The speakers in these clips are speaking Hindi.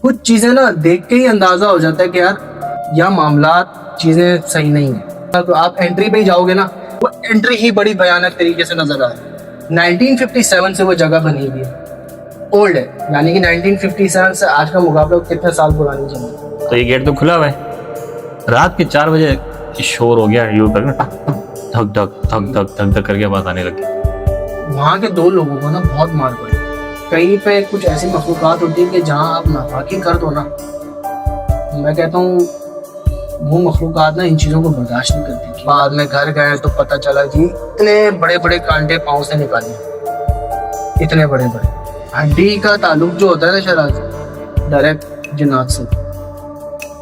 कुछ चीजें ना देख के ही अंदाजा हो जाता है कि यार यह मामलात चीजें सही नहीं है। तो आप एंट्री पे ही जाओगे ना, वो एंट्री ही बड़ी भयानक तरीके से नजर आ रही है। 1957 से वो जगह बनी हुई है, ओल्ड है, यानी कि 1957 से आज का मुकाबला कितने साल पुरानी जगह। तो ये गेट तो खुला हुआ है, रात के 4 बजे शोर हो गया, यूं तक ना धक धक धक धक धक धक करके आवाज आने लगी। वहाँ के 2 लोगों को ना बहुत मार पड़ी। कहीं पे कुछ ऐसी मखलूकात होती है कि जहाँ आप नापाकी कर दो ना, मैं कहता हूँ वो मखलूकात ना इन चीजों को बर्दाश्त नहीं करती। बाद में घर गए तो पता चला कि इतने बड़े बड़े कांटे पाँव से निकाले, इतने बड़े बड़े। हड्डी का ताल्लुक जो होता है ना शराज, डायरेक्ट जिन्नात से।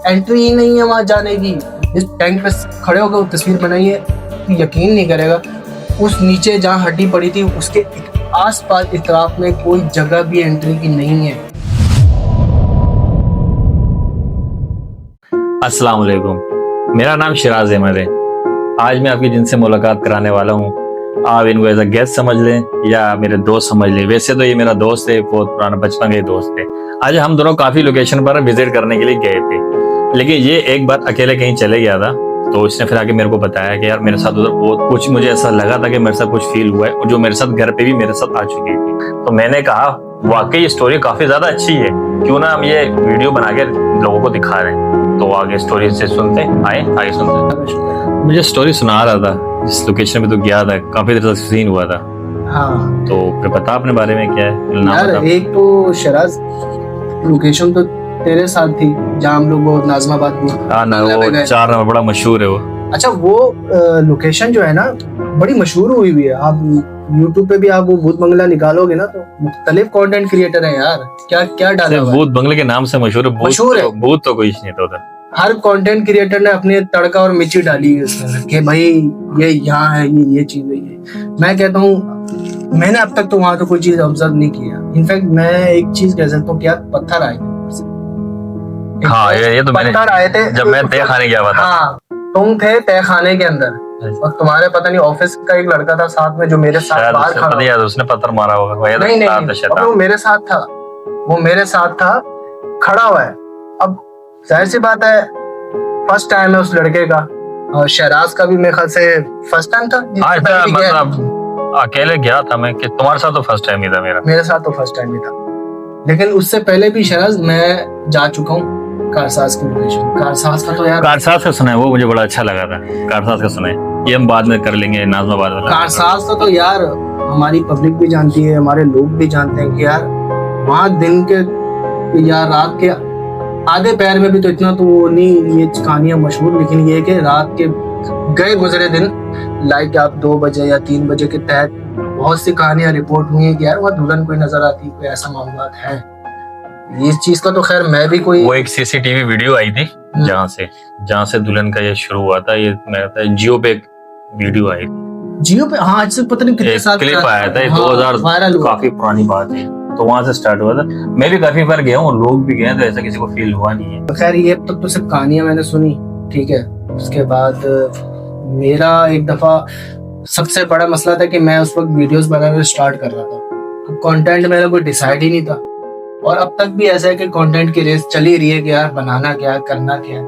एंट्री ही नहीं है वहां जाने की। इस टैंक पे खड़े होकर वो तस्वीर बनाई है, यकीन नहीं करेगा, उस नीचे जहाँ हड्डी पड़ी थी उसके आस-पास इतराफ में कोई जगह भी एंट्री की नहीं है। अस्सलाम वालेकुम, मेरा नाम शिराज अहमद है। आज मैं आपकी जिनसे मुलाकात कराने वाला हूँ। आप इनको एज अ गेस्ट समझ लें या मेरे दोस्त समझ लें। वैसे तो ये मेरा दोस्त है, बहुत पुराना बचपन के दोस्त है। आज हम दोनों काफी लोकेशन पर विजिट करने के लिए गए थे, लेकिन ये एक बार अकेले कहीं चले गया था। तो इसने फिर आके मेरे को बताया कि यार मेरे साथ उधर बहुत कुछ, मुझे ऐसा लगा था कि मेरे साथ कुछ फील हुआ है, और जो मेरे साथ घर पे भी मेरे साथ आ चुकी थी। तो मैंने कहा वाकई ये स्टोरी काफी ज्यादा अच्छी है, क्यों ना हम ये वीडियो बना के लोगों को दिखा रहे हैं। तो आगे स्टोरी से सुनते आगे सुनते। मुझे स्टोरी सुना रहा था, जिस लोकेशन पे तो गया था, काफी देर तक सीन हुआ था। हाँ तो फिर बता अपने बारे में क्या है यार, एक तो शराज लोकेशन तो तेरे साथ थी जहाँ हम लोग वो नाज़माबाद में, हाँ ना, वो 4 नंबर बड़ा मशहूर है वो। अच्छा, वो लोकेशन जो है ना बड़ी मशहूर हुई हुई है। आप YouTube पे भी आप वो भूत बंगला निकालोगे ना तो मुख्तलिफ कंटेंट क्रिएटर हैं यार, क्या क्या डाला हुआ है। भूत बंगले के नाम से मशहूर है। मशहूर है। भूत तो कोई नहीं था उधर। हर कंटेंट क्रिएटर ने अपने तड़का और मिर्ची डाली है उसमें कि भाई ये यहाँ है, ये चीज है। ये मैं कहता हूँ मैंने अब तक तो वहां तो कोई चीज ऑब्जर्व नहीं किया। इनफैक्ट मैं एक चीज कह सकता हूँ कि यार पत्थर आए थे। हाँ ये तो मैंने, पत्थर आए थे जब मैं तय खाने गया हुआ था। हाँ, तुम थे तय खाने के अंदर और तुम्हारे पता नहीं ऑफिस का एक लड़का था साथ में जो मेरे साथ बाहर खड़ा था। यार उसने पत्थर मारा होगा। नहीं, वो मेरे साथ था, खड़ा हुआ है। अब जाहिर सी बात है फर्स्ट टाइम है उस लड़के का, और शहराज का भी मेरे ख्याल से फर्स्ट टाइम था। मतलब अकेले गया था मैं, कि तुम्हारे साथ तो फर्स्ट टाइम ही था मेरे साथ तो फर्स्ट टाइम ही था। लेकिन उससे पहले भी शहराज मैं जा चुका हूँ कारसाज की लोकेशन। कारसाज का तो यार, कारसाज का सुना है, वो मुझे बड़ा अच्छा लगा था। कारसाज का सुना है, ये हम बाद में कर लेंगे नाज़माबाद वाला। कारसाज का तो यार हमारी पब्लिक भी जानती है, हमारे लोग भी जानते हैं कि यार वहाँ दिन के या रात के आधे पैर में भी तो इतना तो वो नहीं, ये कहानियां मशहूर। लेकिन ये कि रात के गए गुजरे दिन लाइक आप 2 बजे या 3 बजे के तहत बहुत सी कहानियां रिपोर्ट हुई है कि यार वह दुल्हन कोई नजर आती, कोई ऐसा मामला है। इस चीज का तो खैर मैं भी कोई, वो एक सीसीटीवी वीडियो आई थी जहाँ से दुल्हन का ये शुरू हुआ था। ये मेरा जियो पे वीडियो आई थी। जियो पे? हाँ, आज से पता नहीं कितने साल क्लिप आया था। 2000 काफी पुरानी बात है। तो वहां से स्टार्ट हुआ था। मैं भी काफी बार गया हूँ, लोग भी गए, तो ऐसा किसी को फील हुआ नहीं है। खैर ये तो सिर्फ कहानियां मैंने सुनी, ठीक है। उसके बाद मेरा एक दफा सबसे बड़ा मसला था कि मैं उस वक्त वीडियोस बनाना स्टार्ट कर रहा था। कंटेंट मेरा कोई डिसाइड ही नहीं था, और अब तक भी ऐसा है कि कंटेंट की रेस चली रही है कि यार बनाना क्या, करना क्या।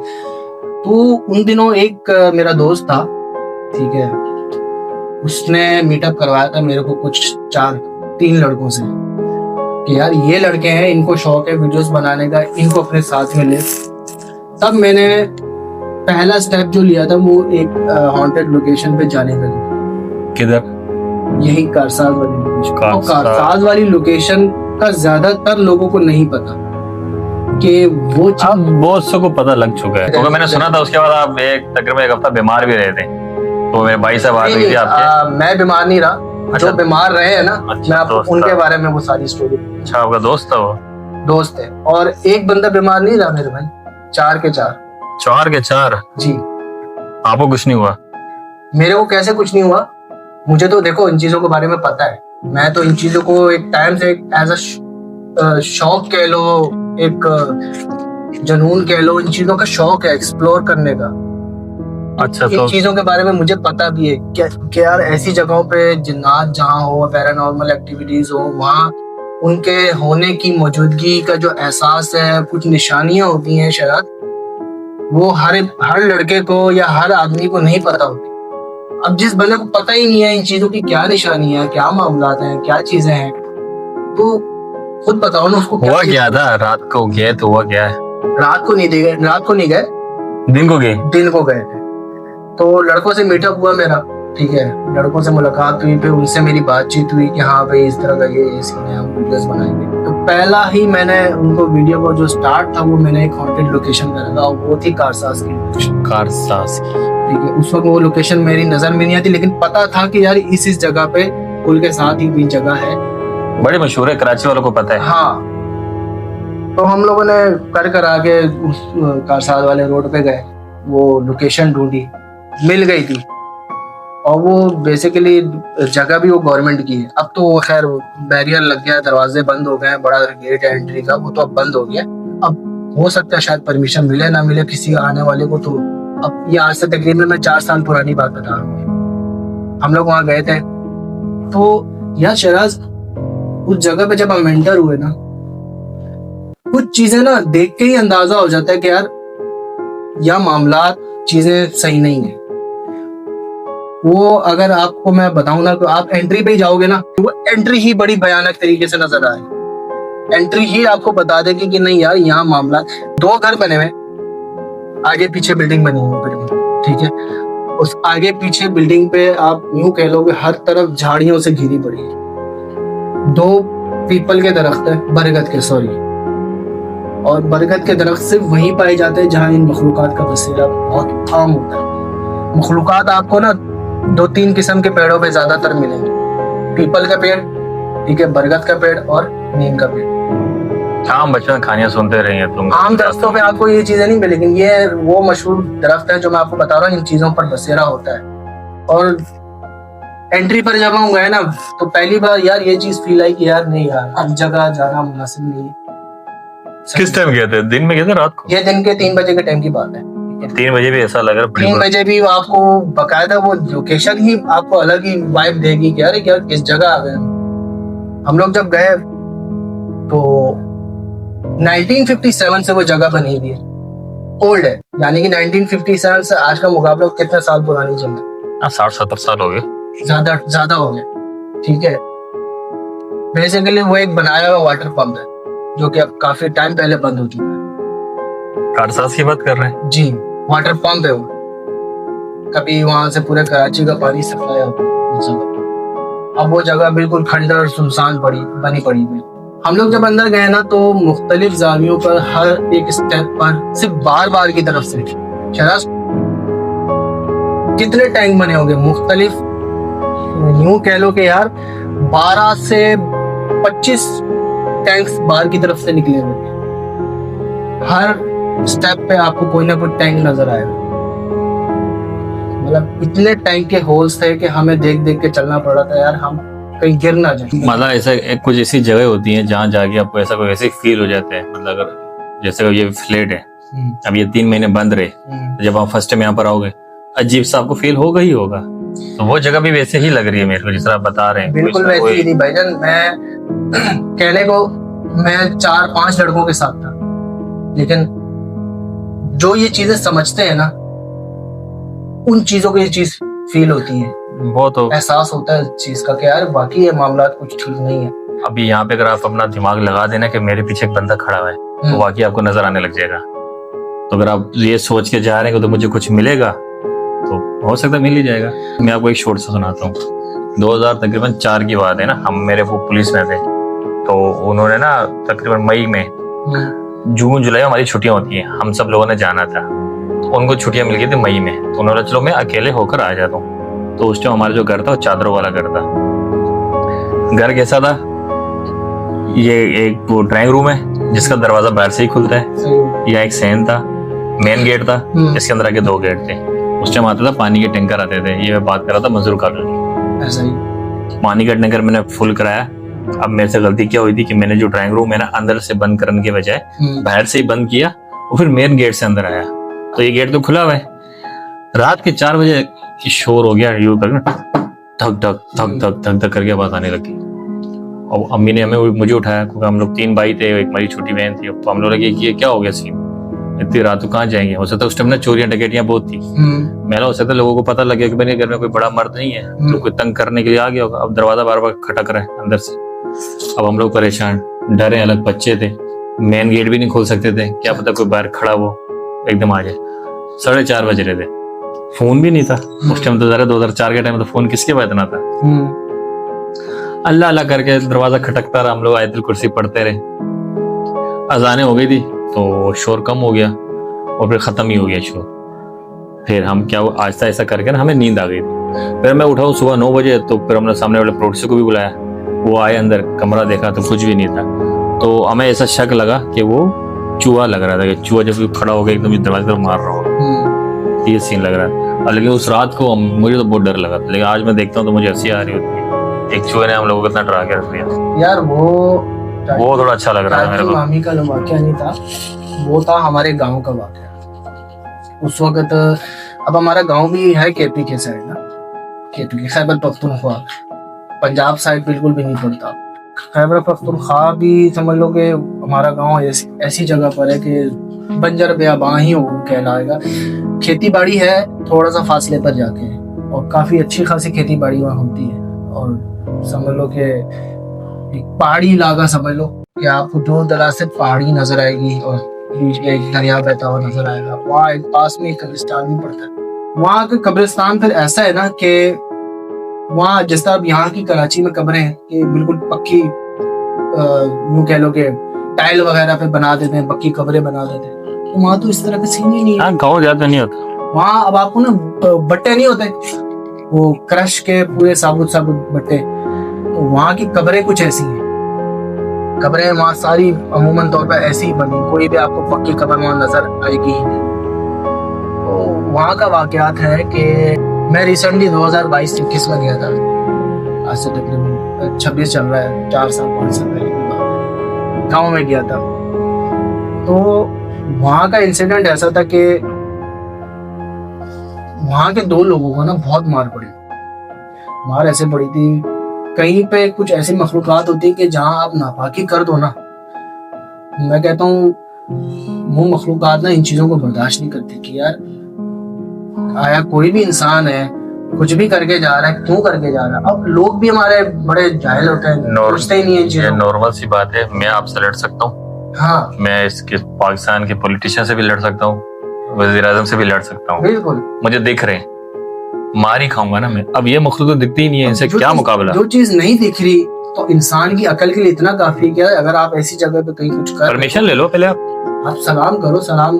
तो उन दिनों एक मेरा दोस्त था, ठीक है, उसने मीटअप करवाया था मेरे को कुछ 3 लड़कों से कि यार ये लड़के हैं, इनको शौक है वीडियोस बनाने का, इनको अपने साथ में ले। तब मैंने पहला स्टेप जो लिया था वो एक हॉन्टेड लोकेशन पे जाने का लिया। किधर? यही कारसाज वाली लोकेशन। कारसाज वाली लोकेशन का ज्यादातर लोगों को नहीं पता कि वो बहुत से को पता लग चुका है, क्योंकि मैंने सुना था उसके बाद आप तकरीबन 1 हफ्ता बीमार भी रहे थे। तो मेरे भाई साहब आ गई थी आपके। मैं बीमार नहीं रहा। जो बीमार रहे हैं ना, मैं आपको उनके बारे में वो सारी स्टोरी। अच्छा, आपका दोस्त था वो? दोस्त है। और एक बंदा बीमार नहीं रहा मेरे भाई, 4 के 4 जी। आपको कुछ नहीं हुआ? मेरे को कैसे कुछ नहीं हुआ? मुझे तो देखो इन चीजों के बारे में पता है। मैं तो इन चीजों को एक टाइम से एज अ शौक कह लो, एक जुनून कह लो, इन चीजों का शौक है एक्सप्लोर करने का। अच्छा, इन चीजों के बारे में मुझे पता भी है कि यार ऐसी जगहों पे जिन्नात जहाँ हो, पैरानॉर्मल एक्टिविटीज हो, वहाँ उनके होने की मौजूदगी का जो एहसास है, कुछ निशानियां होती हैं शायद, वो हर लड़के को या हर आदमी को नहीं पता होती। अब जिस बंदे को पता ही नहीं है इन चीजों की क्या निशानी है, क्या मामला हैं, क्या चीजें हैं, तो खुद बताओ ना उसको हुआ क्या था? रात को गए तो हुआ क्या है? रात को नहीं गए, दिन को गए थे। तो लड़कों से मीटअप हुआ मेरा, ठीक है, लड़कों से मुलाकात हुई, फिर उनसे मेरी बातचीत हुई कि हाँ भाई इस तरह का ये सीन है, हम वीडियोस बनाएंगे। तो पहला ही मैंने उनको वीडियो को जो स्टार्ट था वो मैंने एक हॉन्टेड लोकेशन करा था, वो थी कारसास की लोकेशन। ठीक है, उस वक्त वो लोकेशन मेरी नजर में नहीं आती, लेकिन पता था कि यार इस जगह पे पुल के साथ ही भी जगह है, बड़ी मशहूर है, कराची वालों को पता है। हाँ, तो हम लोगों ने कर आके उस कारसाज वाले रोड पे गए, वो लोकेशन ढूंढी, मिल गई थी। और वो बेसिकली जगह भी वो गवर्नमेंट की है। अब तो खैर बैरियर लग गया, दरवाजे बंद हो गए, बड़ा गेट है एंट्री का, वो तो अब बंद हो गया। अब हो सकता है शायद परमिशन मिले ना मिले किसी आने वाले को। तो अब ये आज से तकरीबन मैं 4 साल पुरानी बात बता रहा हूँ। हम लोग वहां गए थे, तो यार शराज उस जगह पे जब हम एंटर हुए ना, कुछ चीजें ना देख के ही अंदाजा हो जाता है कि यार या मामला चीजें सही नहीं है। वो अगर आपको मैं बताऊं ना, तो आप एंट्री पे ही जाओगे ना, तो वो एंट्री ही बड़ी भयानक तरीके से नजर आए। एंट्री ही आपको बता देगी कि नहीं यार यहाँ मामला। 2 घर बने हुए, आगे पीछे बिल्डिंग बनी हुई बिल्डिंग, ठीक है। उस आगे पीछे बिल्डिंग पे आप यूं कह लो कि हर तरफ झाड़ियों से घिरी पड़ी है। 2 पीपल के दरख्त है, बरगद के, सॉरी, और बरगद के दरख्त सिर्फ वहीं पाए जाते हैं जहां इन मखलूकात का बसेरा बहुत आम होता है। मखलूकात आपको ना 2-3 किस्म के पेड़ों पे ज्यादातर मिलेंगे, पीपल का पेड़, ठीक है, बरगद का पेड़ और नीम का पेड़। आम बचपन में कहानियां सुनते रहे हैं तुम। आम दरख्तों पे आपको ये चीजें नहीं मिलेगी, लेकिन ये वो मशहूर दरख्त है जो मैं आपको बता रहा हूँ, इन चीजों पर बसेरा होता है। और एंट्री पर जब हम गए ना, तो पहली बार यार ये चीज फील आई कि यार नहीं यार अब जगह जाना मुनासिब नहीं है। किस टाइम गए थे? दिन में गए थे, रात को? ये दिन के 3 बजे के टाइम की बात है। 3 बजे भी ऐसा लग रहा है? 3 बजे भी आपको बकायदा वो लोकेशन ही आपको अलग ही वाइब देगी कि यार किस जगह आ गए। हम लोग जब गए तो 1957 से वो जगह बनी हुई है, ओल्ड है, यानी कि 1957 से आज का मुकाबला कितने साल पुरानी जगह? 60-70 साल हो गए, ज्यादा हो गए, ठीक है। बेसिकली वो एक बनाया हुआ वाटर पंप है जो कि अब काफी टाइम पहले बंद हो चुका है। कारसाज की बात कर रहे हैं जी, वाटर पंप है वो, कभी वहां से पूरे कराची का पानी सप्लाई होता है। अब वो जगह बिल्कुल खंडर और सुनसान बनी पड़ी है। हम लोग जब अंदर गए ना, तो मुख्तलिफ जावियों पर हर एक स्टेप पर सिर्फ बार की तरफ से शराज कितने टैंक बने होंगे मुख्तलिफ, यूं कह लो कि यार 12 से 25 टैंक्स बाहर की तरफ से निकले हुए। हर स्टेप पे आपको कोई ना कोई टैंक नजर आएगा। मतलब इतने टैंक के होल्स थे कि हमें देख के चलना पड़ा था यार, हम कहीं गिर ना जाए। मतलब ऐसा कुछ ऐसी जगह होती है जहाँ जाके आपको ऐसा कोई ऐसे फील हो जाता है। मतलब अगर जैसे ये फ्लैट है, अब ये 3 महीने बंद रहे, तो जब आप फर्स्ट टाइम यहाँ पर आओगे अजीब सा आपको फील होगा ही होगा। तो वो जगह भी वैसे ही लग रही है मेरे को, जिस तरह आप बता रहे हैं। बिल्कुल वैसे ही नहीं भाईजान। मैं कहने को मैं 4-5 लड़कों के साथ था, लेकिन जो ये चीजें समझते हैं ना, उन चीजों को ये चीज फील होती है, वो तो एहसास होता है इस चीज का कि यार वाकई ये मामला कुछ ठीक नहीं है। अभी यहाँ पे अगर आप अपना दिमाग लगा देना कि मेरे पीछे एक बंदा खड़ा हुआ है, तो वाकई आपको नजर आने लग जाएगा। तो अगर आप ये सोच के जा रहे हैं कि तो मुझे कुछ मिलेगा, तो हो सकता है मिल ही जाएगा। मैं आपको एक शॉर्ट सा सुनाता हूँ। 2004 की बात है ना, हम मेरे वो पुलिस में थे, तो उन्होंने ना तकरीबन मई में, जून जुलाई हमारी छुट्टियां होती हैं, हम सब लोगों ने जाना था, तो उनको छुट्टियां मिल गई थी मई में। तो उन्होंने चलो मैं अकेले होकर आ जाता हूँ। तो उस टाइम हमारा जो घर था वो चादरों वाला घर था। घर कैसा था? ये एक वो ड्राइंग रूम है जिसका दरवाजा बाहर से ही खुलता है, या एक सैन था, मेन गेट था जिसके अंदर आके 2 गेट थे। उस टाइम आता था पानी के टैंकर आते थे, ये मैं बात कर रहा था मजदूर कॉलोनी। ऐसा ही पानी का टैंकर मैंने फुल कराया। अब मेरे से गलती क्या हुई थी कि मैंने जो ड्राइंग रूम है ना, अंदर से बंद करने के बजाय बाहर से ही बंद किया और फिर मेन गेट से अंदर आया। तो ये गेट तो खुला हुआ है। रात के 4 बजे शोर हो गया, यूं करके धक धक धक धक धक धक करके आवाज आने लगी। और अम्मी ने मुझे उठाया, क्योंकि हम लोग 3 भाई थे, एक मेरी छोटी बहन थी। तो हम लोग लगे कि ये क्या हो गया सीन, इतनी रात को कहाँ जाएंगे। हो सकता है उस टाइम ना चोरियां डकैतियां बहुत थी। मेला हो सकता है लोगों को पता लगे कि मेरे घर में कोई बड़ा मर्द नहीं है, लोग कोई तंग करने के लिए आ गया होगा। अब दरवाजा बार बार खटक रहा है अंदर से। अब हम लोग परेशान, डरे, अलग बच्चे थे, मेन गेट भी नहीं खोल सकते थे, क्या पता कोई बाहर खड़ा वो एकदम आ जाए। 4:30 बज रहे थे, फोन भी नहीं था उस टाइम। तो 2004 के टाइम तो फोन किसके पास इतना था। अल्लाह अल्लाह करके दरवाजा खटकता रहा, हम लोग आयतुल कुर्सी पढ़ते रहे। अजानें हो गई थी तो शोर कम हो गया और फिर खत्म ही हो गया शोर। फिर हम क्या आहिस्ता आहिस्ता करके ना हमें नींद आ गई थी। फिर मैं उठा हूँ सुबह 9 बजे, तो फिर हमने सामने वाले पड़ोसी को भी बुलाया। वो आए, अंदर कमरा देखा तो कुछ भी नहीं था। तो हमें ऐसा शक लगा कि वो चूहा लग रहा था, कि चूहा जब खड़ा हो गया एकदम दरवाजे पर मार रहा होगा, ये सीन लग रहा है। लेकिन उस रात को मुझे तो बहुत डर लगा था, लेकिन आज मैं देखता हूँ तो मुझे हंसी आ रही होती है। एक चूहे ने हम लोगों को इतना डरा के रख दिया यार। वो थोड़ा अच्छा लग रहा है मेरे को। मामी का वाकया नहीं था, वो था हमारे गांव का वाकया। उस वक्त अब हमारा गांव भी है केपी के साइड ना, केपी खैबर पख्तूनख्वा, पंजाब साइड बिल्कुल भी नहीं पड़ता। खैबर पख्तूनख्वा भी समझ लो कि हमारा गांव ऐसी जगह पर है कि बंजर बेआबां ही हो कहलाएगा। खेती बाड़ी है थोड़ा सा फासले पर जाके, और काफी अच्छी खासी खेती बाड़ी वहाँ होती है। और समझ लो कि एक पहाड़ी इलाका समझ लो कि आपको दूर दराज से पहाड़ी नजर आएगी और बीच में एक दरिया बहता हुआ नजर आएगा। वहाँ एक पास में एक कब्रिस्तान भी पड़ता है। वहाँ का कब्रिस्तान फिर ऐसा है ना कि वहाँ जिस तरह यहाँ की कराची में कब्रें हैं कि बिल्कुल पक्की यूं कह लो कि टाइल वगैरह पे बना देते हैं, पक्की कब्रें बना देते हैं। तो वहाँ तो इस तरह का सीन ही नहीं है। गाँव ज्यादा नहीं होता वहाँ। अब आपको ना बट्टे नहीं होते, वो क्रश के पूरे साबुत साबुत बट्टे। तो वहाँ की कब्रें कुछ ऐसी हैं। कब्रें वहाँ सारी अमूमन तौर पर ऐसी ही बनी, कोई भी आपको पक्की कब्र वहाँ नजर आएगी ही नहीं। तो वहाँ का वाकयात है कि मैं रिसेंटली 2022-21 में गया था, आज से तकरीबन 26 चल रहा है, 4 साल 5 साल पहले की बात है। गाँव में गया था तो वहाँ का इंसिडेंट ऐसा था कि वहाँ के 2 लोगों को ना बहुत मार पड़ी। मार ऐसे पड़ी थी, कहीं पे कुछ ऐसी मखलूकात होती है कि जहां आप नापाकी कर दो ना, मैं कहता हूँ वो मखलूकात ना इन चीजों को बर्दाश्त नहीं करती कि यार आया कोई भी इंसान है, कुछ भी करके जा रहा है, क्यों करके जा रहा है। अब लोग भी हमारे बड़े जाहिल होते हैं, सोचते ही नहीं है चीजें। नॉर्मल सी बात है, मैं आपसे लड़ सकता हूँ, हाँ, मैं इसके पाकिस्तान के पॉलिटिशियन से भी लड़ सकता हूँ, वज़ीर आज़म से भी लड़ सकता हूँ, बिल्कुल मुझे दिख रहे हैं, मार ही खाऊंगा ना मैं। अब ये मखलूक तो दिखती ही नहीं है, इनसे क्या मुकाबला। जो चीज नहीं दिख रही तो इंसान की अकल के लिए इतना काफी है कि अगर आप ऐसी जगह पे कहीं कुछ कर, परमिशन ले लो पहले, आप सलाम करो, सलाम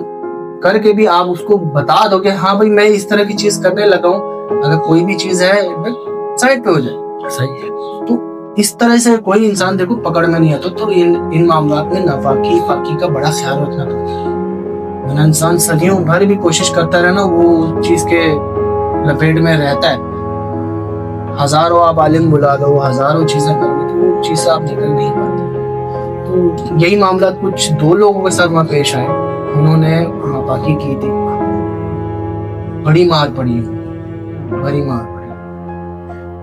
करके भी आप उसको बता दो कि हाँ भाई मैं इस तरह की चीज करने लगा हूँ, अगर कोई भी चीज है साइड पे हो जाए, सही है। तो इस तरह से कोई इंसान देखो पकड़ में नहीं आता। तो इन मामलों में नापाकी फाकी का बड़ा ख्याल रखना पड़ता है, वरना इंसान सदियों भर भी कोशिश करता रहे ना वो चीज के लपेट में रहता है। हजारों आप आलिम बुला दो, हजारों चीजें कर लो, तो वो चीज से आप निकल नहीं पाते। तो यही मामला कुछ 2 लोगों के साथ वहां पेश आए, उन्होंने नापाकी की थी, बड़ी मार पड़ी, बड़ी मार पड़ी,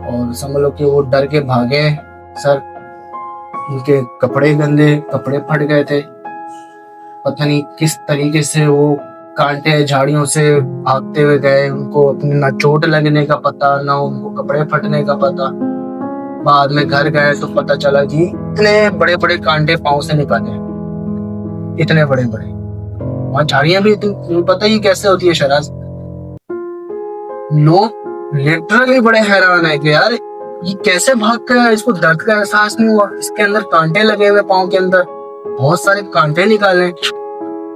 और समझ लो कि वो डर के भागे। सर उनके कपड़े गंदे, कपड़े फट गए थे, पता नहीं किस तरीके से वो कांटे झाड़ियों से भागते हुए गए। उनको अपनी ना चोट लगने का पता, ना उनको कपड़े फटने का पता। बाद में घर गए तो पता चला कि इतने बड़े बड़े कांटे पांव से निकाले, इतने बड़े बड़े। वहाँ झाड़ियां भी पता ही कैसे होती है शराज। लोग लिटरली बड़े हैरान है कि यार ये कैसे भाग गया, इसको दर्द का एहसास नहीं हुआ, इसके अंदर कांटे लगे हुए, पाँव के अंदर बहुत सारे कांटे निकाले।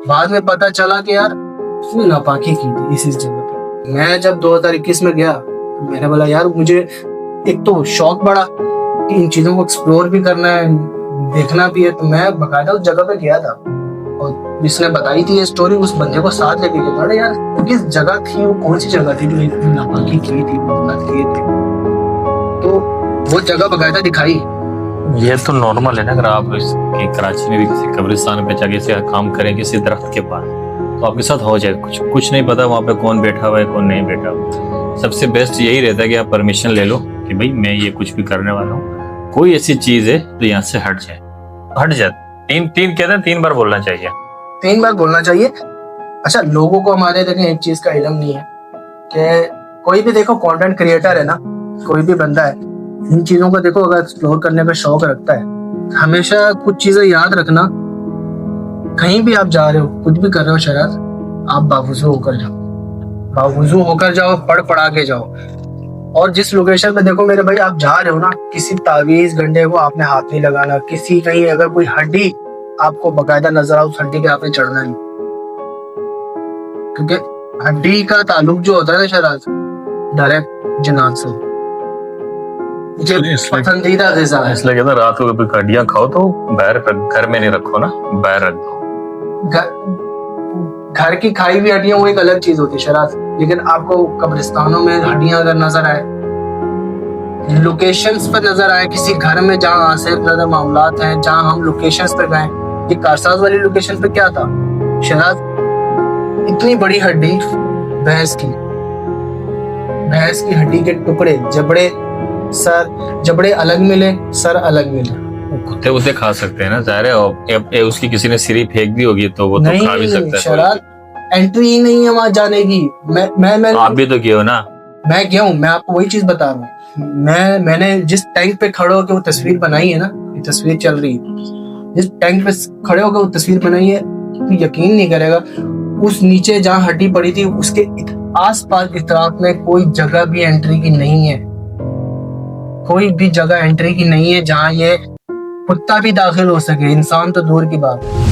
बाद में पता चला कि यार उसने नापाकी की थी इस जगह पे। मैं जब 2021 में गया, मैंने बोला यार मुझे एक तो शौक बड़ा कि इन चीजों को एक्सप्लोर भी करना है, देखना भी है। तो मैं बकायदा उस जगह पे गया था, और जिसने बताई थी ये स्टोरी उस बंदे को साथ लेके गया था। यार किस जगह थी वो, कौन सी जगह थी जो नापाकी की थी, तो वो जगह बकायदा दिखाई। ये तो नॉर्मल है ना, अगर आप कराची में भी किसी कब्रिस्तान पे जाके से काम करें किसी दरख्त के पास, तो आपके साथ हो जाए। कुछ नहीं पता वहाँ पे कौन बैठा हुआ है कौन नहीं बैठा हुआ। सबसे बेस्ट यही रहता है कि आप परमिशन ले लो कि भाई मैं ये कुछ भी करने वाला हूँ, कोई ऐसी चीज है जो यहाँ से हट जाए, हट जाए। तीन तीन कहते हैं, 3 बार बोलना चाहिए। 3 बार बोलना चाहिए। अच्छा, लोगों को हमारे देखें एक चीज का इल्म नहीं है कि कोई भी देखो कंटेंट क्रिएटर है ना, कोई भी बंदा है, इन चीजों को देखो अगर एक्सप्लोर करने का शौक रखता है, हमेशा कुछ चीजें याद रखना। कहीं भी आप जा रहे हो, कुछ भी कर रहे हो शराज, आप बावुजू होकर जाओ, बावुजू होकर जाओ, पढ़ा के जाओ। और जिस लोकेशन पे देखो मेरे भाई आप जा रहे हो ना, किसी तावीज गंडे को आपने हाथ नहीं लगाना, किसी कहीं अगर कोई हड्डी आपको बकायदा नजर आ, उस हड्डी के आपने चढ़ना नहीं, क्योंकि हड्डी का ताल्लुक जो होता है ना शराज, डायरेक्ट जिन्नात से। मुझे पसंदीदा ग़िज़ा है, इसलिए कहते हैं रात को कभी हड्डियां खाओ तो बाहर घर में नहीं रखो ना, बाहर रख दो। घर की खाई हुई हड्डियां वो एक अलग चीज होती है शराज, लेकिन आपको कब्रिस्तानों में हड्डियां अगर नजर आए, लोकेशंस पर नजर आए, किसी घर में जहाँ आसिफ ज़्यादा मामलात हैं, जहाँ हम लोकेशंस पे गए, ये कारसाज वाली लोकेशन पे क्या था शराज, इतनी बड़ी हड्डी, भैंस की हड्डी के टुकड़े, जबड़े, सर, जबड़े अलग मिले, सर अलग मिले। कुत्ते उसे खा सकते हैं ना, जाहिर है उसकी किसी ने सिरी फेंक दी होगी तो वो तो खा भी सकता है। शराब एंट्री ही नहीं है वहां जाने की। मैं आप भी तो किए हो ना। मैं क्या हूँ, मैं आपको वही चीज बता रहा हूँ। मैंने जिस टैंक पे खड़े होकर वो तस्वीर बनाई है ना, ये तस्वीर चल रही है, जिस टैंक पे खड़े होकर वो तस्वीर बनाई है, तो यकीन नहीं करेगा, उस नीचे जहाँ हड्डी पड़ी थी उसके आस पास इतराक में कोई जगह भी एंट्री की नहीं है, कोई भी जगह एंट्री की नहीं है जहाँ ये कुत्ता भी दाखिल हो सके, इंसान तो दूर की बात है।